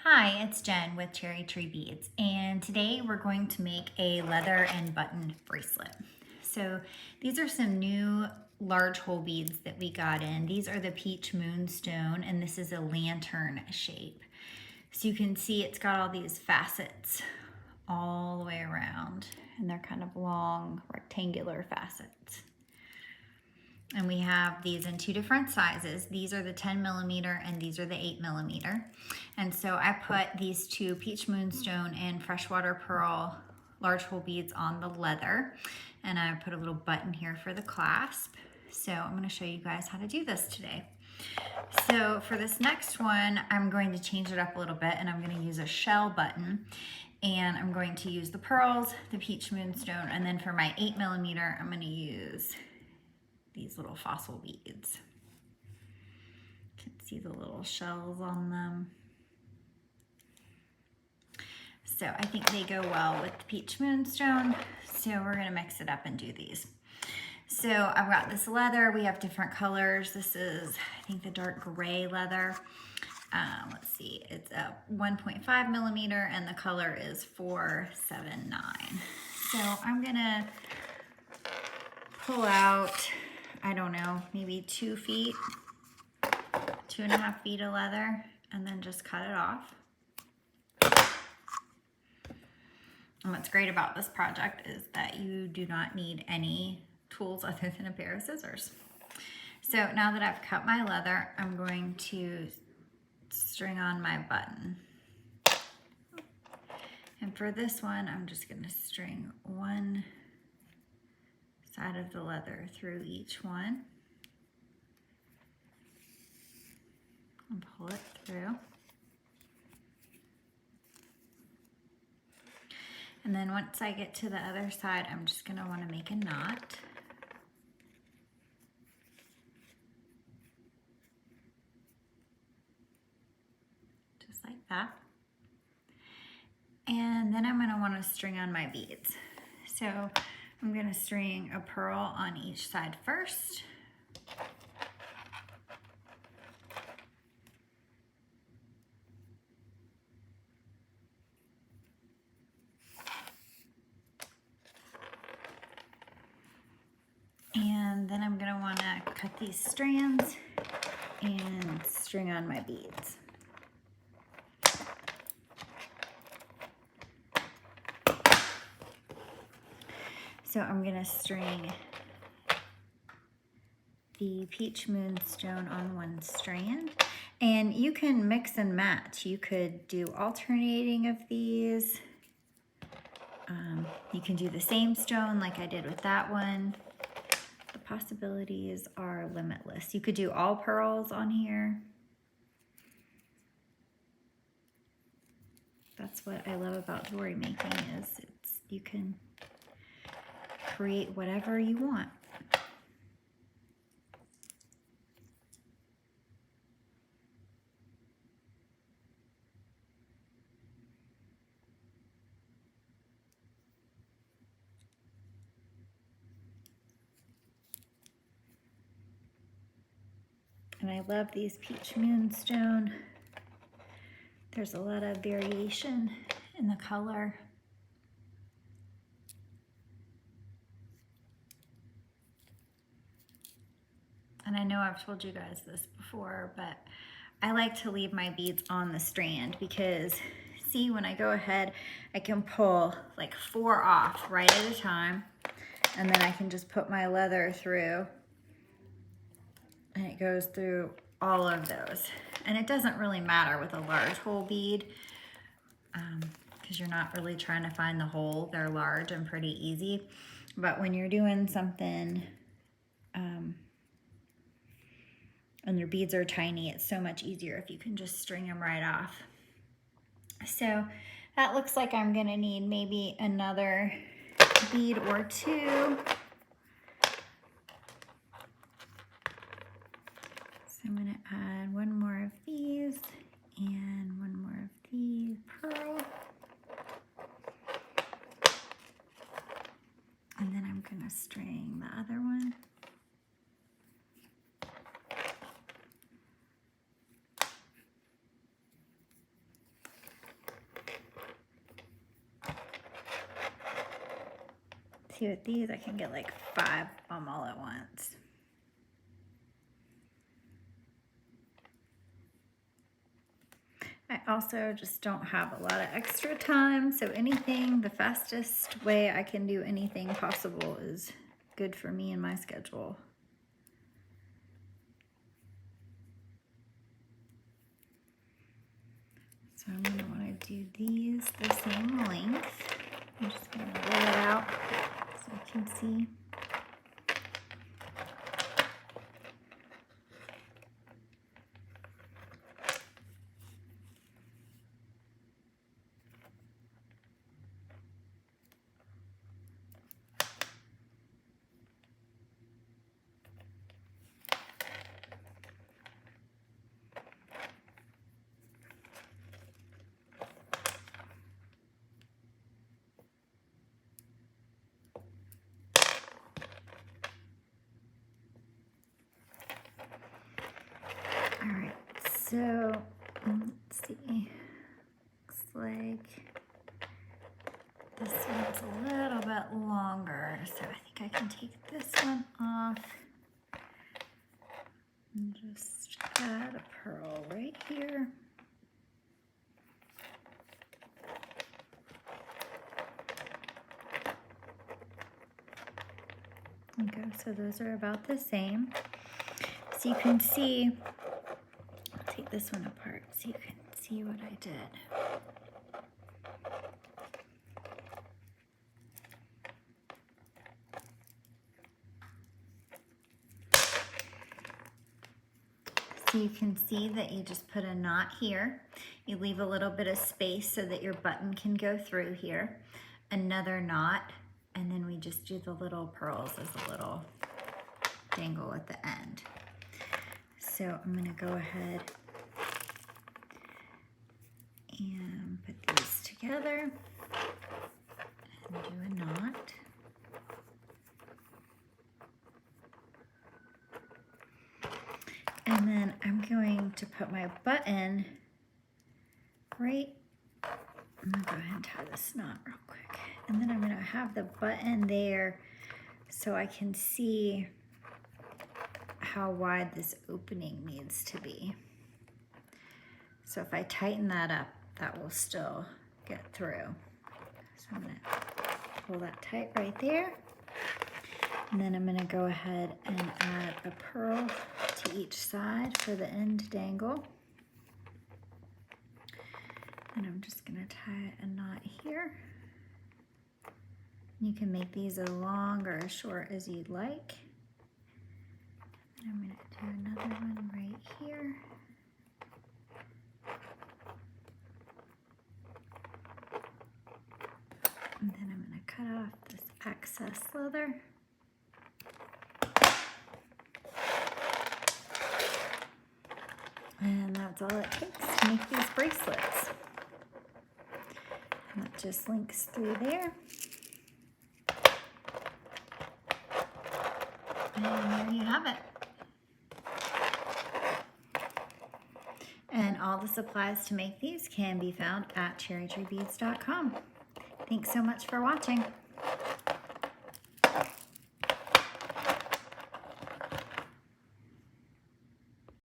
Hi, it's Jen with Cherry Tree Beads, and today we're going to make a leather and button bracelet. So these are some new large hole beads that we got in. These are the Peach Moonstone, and this is a lantern shape. So you can see it's got all these facets all the way around, and they're kind of long rectangular facets. And we have these in two different sizes. These are the 10mm and these are the 8mm. And so I put these two Peach Moonstone and Freshwater Pearl large hole beads on the leather. And I put a little button here for the clasp. So I'm gonna show you guys how to do this today. So for this next one, I'm going to change it up a little bit and I'm gonna use a shell button. And I'm going to use the pearls, the Peach Moonstone, and then for my 8mm, I'm gonna use these little fossil beads. You can see the little shells on them. So I think they go well with the Peach Moonstone. So we're gonna mix it up and do these. So I've got this leather. We have different colors. This is, I think, the dark gray leather. Let's see, it's a 1.5mm and the color is 479. So I'm gonna pull out, I don't know, maybe 2 feet, 2.5 feet of leather, and then just cut it off. And what's great about this project is that you do not need any tools other than a pair of scissors. So now that I've cut my leather, I'm going to string on my button. And for this one, I'm just gonna string one side of the leather through each one and pull it through. And then once I get to the other side, I'm just gonna wanna make a knot. Just like that. And then I'm gonna wanna string on my beads. So I'm gonna string a pearl on each side first. And then I'm gonna wanna cut these strands and string on my beads. So I'm gonna string the Peach Moonstone on one strand, and you can mix and match. You could do alternating of these. You can do the same stone like I did with that one. The possibilities are limitless. You could do all pearls on here. That's what I love about jewelry making is you can create whatever you want. And I love these Peach Moonstone. There's a lot of variation in the color. And I know I've told you guys this before, but I like to leave my beads on the strand because see, when I go ahead, I can pull like 4 off right at a time, and then I can just put my leather through and it goes through all of those. And it doesn't really matter with a large hole bead because you're not really trying to find the hole. They're large and pretty easy. But when you're doing something and your beads are tiny, it's so much easier if you can just string them right off. So that looks like I'm gonna need maybe another bead or 2. So I'm gonna add one more of these and one more of the pearl. And then I'm gonna string the other one. See, with these, I can get like 5 of them all at once. I also just don't have a lot of extra time, so anything, the fastest way I can do anything possible is good for me and my schedule. So I'm going to want to do these the same length. I'm just going to roll it out so you can see. All right, so let's see. Looks like this one's a little bit longer, so I think I can take this one off and just add a pearl right here. Okay, so those are about the same. So you can see, I'll take this one apart so you can see what I did. So you can see that you just put a knot here. You leave a little bit of space so that your button can go through here. Another knot, and then we just do the little pearls as a little dangle at the end. So I'm gonna go ahead and put these together and do a knot. And then I'm going to put my button right, I'm gonna go ahead and tie this knot real quick. And then I'm gonna have the button there so I can see how wide this opening needs to be. So if I tighten that up, that will still get through. So I'm gonna pull that tight right there. And then I'm gonna go ahead and add a pearl to each side for the end dangle. And I'm just gonna tie a knot here. You can make these as long or as short as you'd like. And I'm gonna do another one right here. And then I'm gonna cut off this excess leather. And that's all it takes to make these bracelets. And that just links through there. And there you have it. And all the supplies to make these can be found at cherrytreebeads.com. Thanks so much for watching.